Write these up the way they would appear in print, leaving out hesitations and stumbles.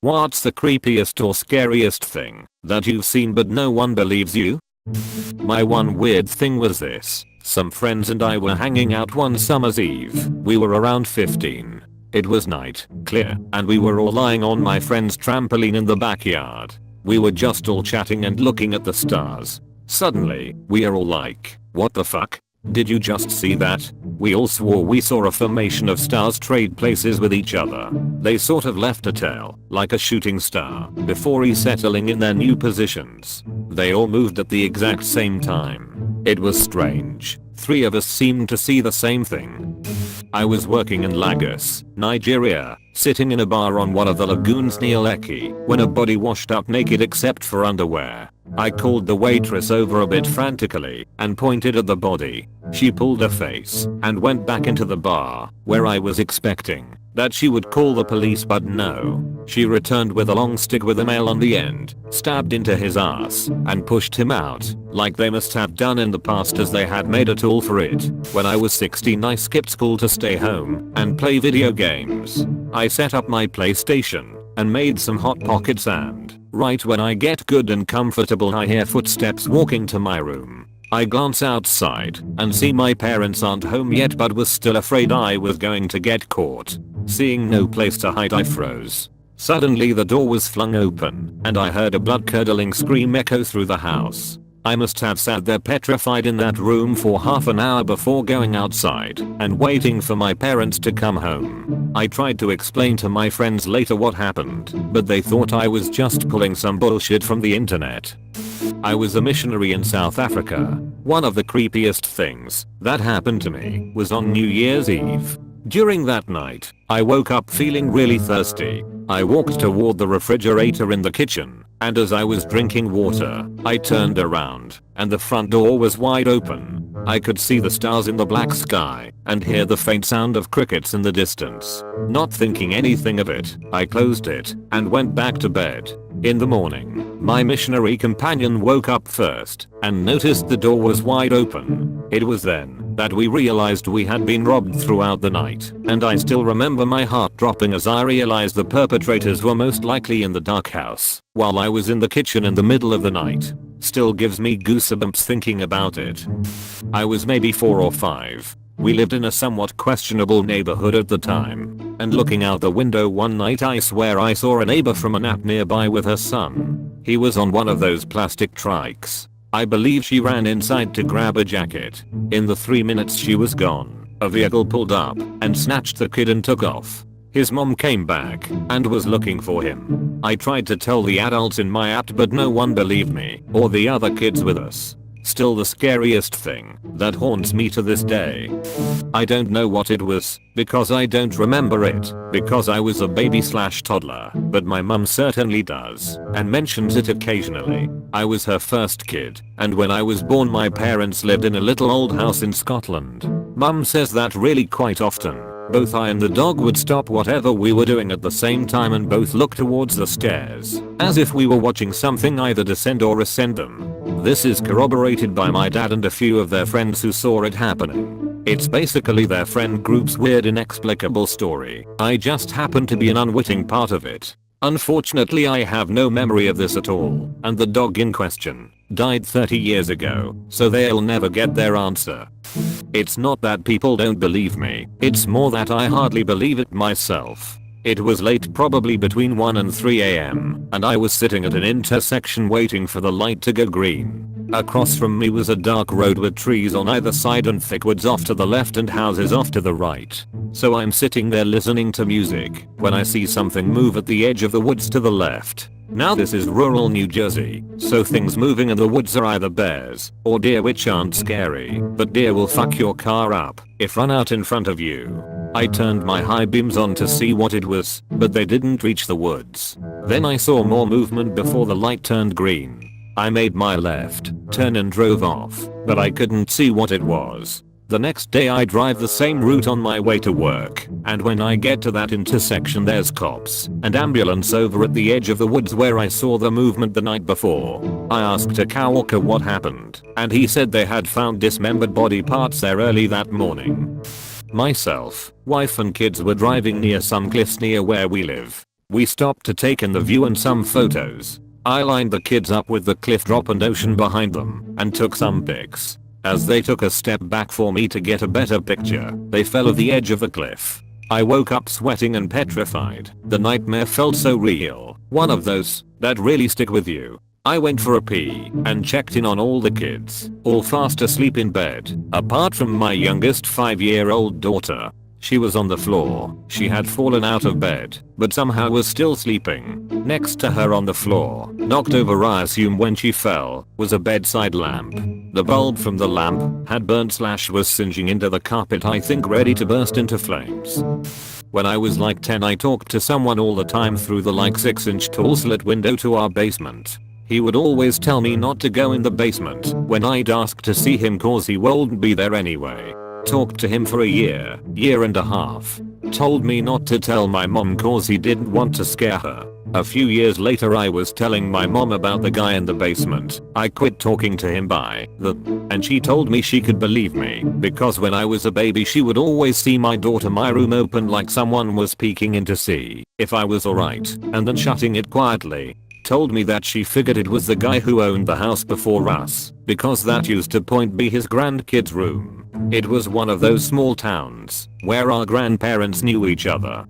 What's the creepiest or scariest thing that you've seen but no one believes you? My one weird thing was this. Some friends and I were hanging out one summer's eve. We were around 15. It was night, clear, and we were all lying on my friend's trampoline in the backyard. We were just all chatting and looking at the stars. Suddenly, we are all like, what the fuck? Did you just see that? We all swore we saw a formation of stars trade places with each other. They sort of left a tail, like a shooting star, before resettling in their new positions. They all moved at the exact same time. It was strange. 3 of us seemed to see the same thing. I was working in Lagos, Nigeria, sitting in a bar on one of the lagoons near Lekki, when a body washed up naked except for underwear. I called the waitress over a bit frantically and pointed at the body. She pulled her face and went back into the bar, where I was expecting that she would call the police, but no. She returned with a long stick with a nail on the end, stabbed into his ass, and pushed him out, like they must have done in the past as they had made a tool for it. When I was 16 I skipped school to stay home and play video games. I set up my PlayStation and made some hot pockets, and right when I get good and comfortable I hear footsteps walking to my room. I glance outside and see my parents aren't home yet, but was still afraid I was going to get caught. Seeing no place to hide I froze. Suddenly the door was flung open and I heard a blood-curdling scream echo through the house. I must have sat there petrified in that room for half an hour before going outside and waiting for my parents to come home. I tried to explain to my friends later what happened, but they thought I was just pulling some bullshit from the internet. I was a missionary in South Africa. One of the creepiest things that happened to me was on New Year's Eve. During that night, I woke up feeling really thirsty. I walked toward the refrigerator in the kitchen, and as I was drinking water, I turned around, and the front door was wide open. I could see the stars in the black sky, and hear the faint sound of crickets in the distance. Not thinking anything of it, I closed it, and went back to bed. In the morning, my missionary companion woke up first, and noticed the door was wide open. It was then that we realized we had been robbed throughout the night, and I still remember my heart dropping as I realized the perpetrators were most likely in the dark house, while I was in the kitchen in the middle of the night. Still gives me goosebumps thinking about it. I was maybe 4 or 5. We lived in a somewhat questionable neighborhood at the time, and looking out the window one night I swear I saw a neighbor from a nap nearby with her son. He was on one of those plastic trikes. I believe she ran inside to grab a jacket. In the 3 minutes she was gone, a vehicle pulled up and snatched the kid and took off. His mom came back and was looking for him. I tried to tell the adults in my apt, but no one believed me or the other kids with us. Still the scariest thing that haunts me to this day. I don't know what it was, because I don't remember it, because I was a baby/toddler, but my mum certainly does, and mentions it occasionally. I was her first kid, and when I was born my parents lived in a little old house in Scotland. Mum says that really quite often. Both I and the dog would stop whatever we were doing at the same time and both look towards the stairs, as if we were watching something either descend or ascend them. This is corroborated by my dad and a few of their friends who saw it happening. It's basically their friend group's weird inexplicable story. I just happen to be an unwitting part of it. Unfortunately I have no memory of this at all, and the dog in question died 30 years ago, so they'll never get their answer. It's not that people don't believe me, it's more that I hardly believe it myself. It was late, probably between 1 and 3 AM, and I was sitting at an intersection waiting for the light to go green. Across from me was a dark road with trees on either side and thick woods off to the left and houses off to the right. So I'm sitting there listening to music when I see something move at the edge of the woods to the left. Now this is rural New Jersey, so things moving in the woods are either bears or deer, which aren't scary, but deer will fuck your car up if run out in front of you. I turned my high beams on to see what it was, but they didn't reach the woods. Then I saw more movement before the light turned green. I made my left turn and drove off, but I couldn't see what it was. The next day I drive the same route on my way to work, and when I get to that intersection there's cops and ambulance over at the edge of the woods where I saw the movement the night before. I asked a coworker what happened, and he said they had found dismembered body parts there early that morning. Myself, wife and kids were driving near some cliffs near where we live. We stopped to take in the view and some photos. I lined the kids up with the cliff drop and ocean behind them and took some pics. As they took a step back for me to get a better picture, they fell off the edge of the cliff. I woke up sweating and petrified. The nightmare felt so real. One of those that really stick with you. I went for a pee and checked in on all the kids, all fast asleep in bed, apart from my youngest 5-year-old daughter. She was on the floor. She had fallen out of bed, but somehow was still sleeping. Next to her on the floor, knocked over I assume when she fell, was a bedside lamp. The bulb from the lamp had burnt / was singeing into the carpet, I think ready to burst into flames. When I was like 10 I talked to someone all the time through the like 6-inch tall slit window to our basement. He would always tell me not to go in the basement when I'd ask to see him cause he wouldn't be there anyway. Talked to him for a year and a half. Told me not to tell my mom cause he didn't want to scare her. A few years later I was telling my mom about the guy in the basement. I quit talking to him and she told me she could believe me because when I was a baby she would always see my room open like someone was peeking in to see if I was alright and then shutting it quietly. Told me that she figured it was the guy who owned the house before us because that used to be his grandkid's room. It was one of those small towns where our grandparents knew each other.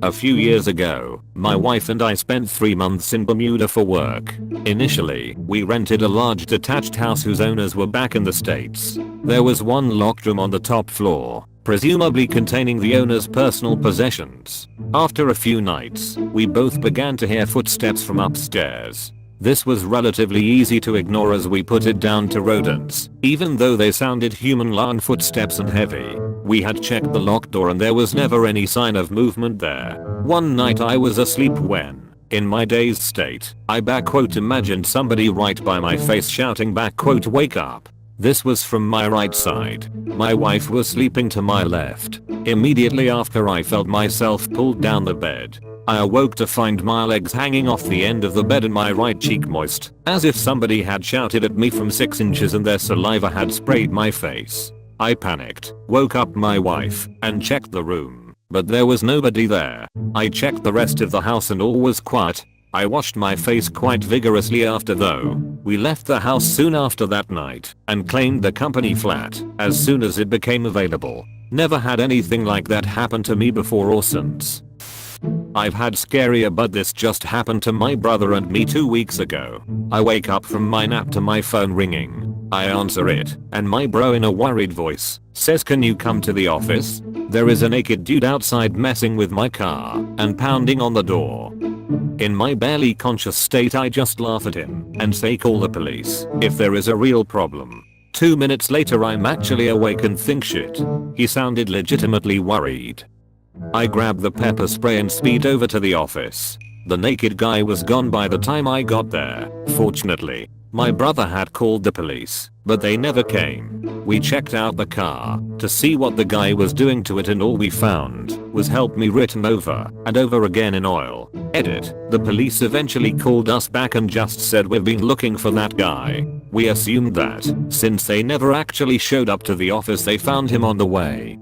A few years ago, my wife and I spent 3 months in Bermuda for work. Initially, we rented a large detached house whose owners were back in the States. There was one locked room on the top floor, presumably containing the owner's personal possessions. After a few nights, we both began to hear footsteps from upstairs. This was relatively easy to ignore as we put it down to rodents, even though they sounded human-like footsteps and heavy. We had checked the locked door and there was never any sign of movement there. One night I was asleep when, in my dazed state, I imagined somebody right by my face shouting wake up. This was from my right side. My wife was sleeping to my left. Immediately after I felt myself pulled down the bed. I awoke to find my legs hanging off the end of the bed and my right cheek moist, as if somebody had shouted at me from 6 inches and their saliva had sprayed my face. I panicked, woke up my wife, and checked the room, but there was nobody there. I checked the rest of the house and all was quiet. I washed my face quite vigorously after though. We left the house soon after that night and claimed the company flat as soon as it became available. Never had anything like that happen to me before or since. I've had scarier, but this just happened to my brother and me 2 weeks ago. I wake up from my nap to my phone ringing. I answer it, and my bro in a worried voice says, "Can you come to the office? There is a naked dude outside messing with my car and pounding on the door." In my barely conscious state I just laugh at him and say call the police if there is a real problem. 2 minutes later I'm actually awake and think shit. He sounded legitimately worried. I grab the pepper spray and speed over to the office. The naked guy was gone by the time I got there. Fortunately, my brother had called the police, but they never came. We checked out the car to see what the guy was doing to it and all we found was "help me" written over and over again in oil. Edit. The police eventually called us back and just said we've been looking for that guy. We assumed that, since they never actually showed up to the office, they found him on the way.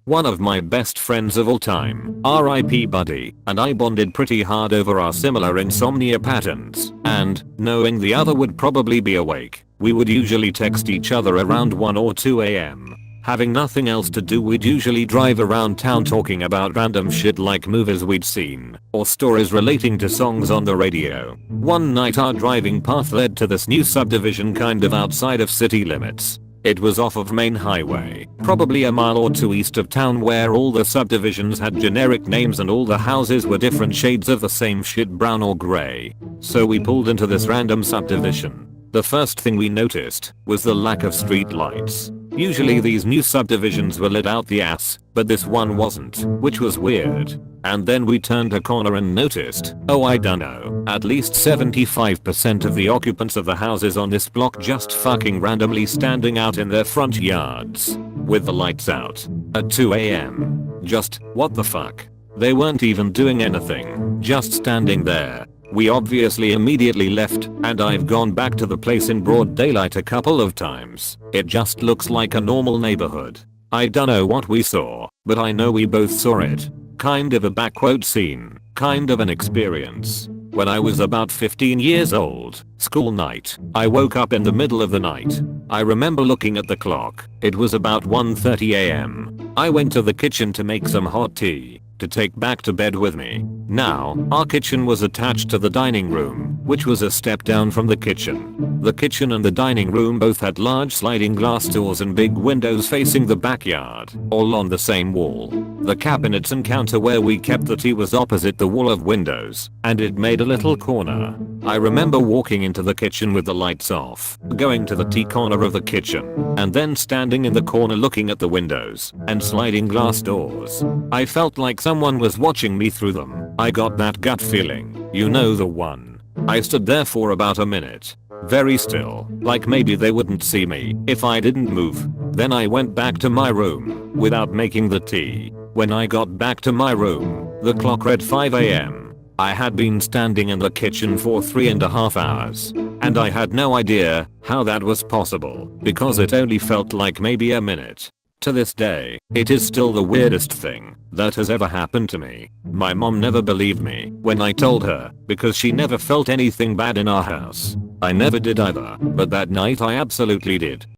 One of my best friends of all time, RIP Buddy, and I bonded pretty hard over our similar insomnia patterns, and, knowing the other would probably be awake, we would usually text each other around 1 or 2 AM. Having nothing else to do, we'd usually drive around town talking about random shit like movies we'd seen, or stories relating to songs on the radio. One night our driving path led to this new subdivision kind of outside of city limits. It was off of main highway, probably a mile or 2 east of town, where all the subdivisions had generic names and all the houses were different shades of the same shit, brown or grey. So we pulled into this random subdivision. The first thing we noticed was the lack of street lights. Usually these new subdivisions were lit out the ass, but this one wasn't, which was weird. And then we turned a corner and noticed, oh I dunno, at least 75% of the occupants of the houses on this block just fucking randomly standing out in their front yards, with the lights out, at 2 AM. Just, what the fuck? They weren't even doing anything, just standing there. We obviously immediately left, and I've gone back to the place in broad daylight a couple of times. It just looks like a normal neighborhood. I dunno what we saw, but I know we both saw it. Kind of a backquote scene, kind of an experience. When I was about 15 years old, school night, I woke up in the middle of the night. I remember looking at the clock. It was about 1:30 am. I went to the kitchen to make some hot tea to take back to bed with me. Now, our kitchen was attached to the dining room, which was a step down from the kitchen. The kitchen and the dining room both had large sliding glass doors and big windows facing the backyard, all on the same wall. The cabinets and counter where we kept the tea was opposite the wall of windows, and it made a little corner. I remember walking into the kitchen with the lights off, going to the tea corner of the kitchen, and then standing in the corner looking at the windows and sliding glass doors. I felt like someone was watching me through them. I got that gut feeling, you know the one. I stood there for about a minute, very still, like maybe they wouldn't see me if I didn't move. Then I went back to my room without making the tea. When I got back to my room, the clock read 5 am. I had been standing in the kitchen for 3.5 hours, and I had no idea how that was possible because it only felt like maybe a minute. To this day, it is still the weirdest thing that has ever happened to me. My mom never believed me when I told her because she never felt anything bad in our house. I never did either, but that night I absolutely did.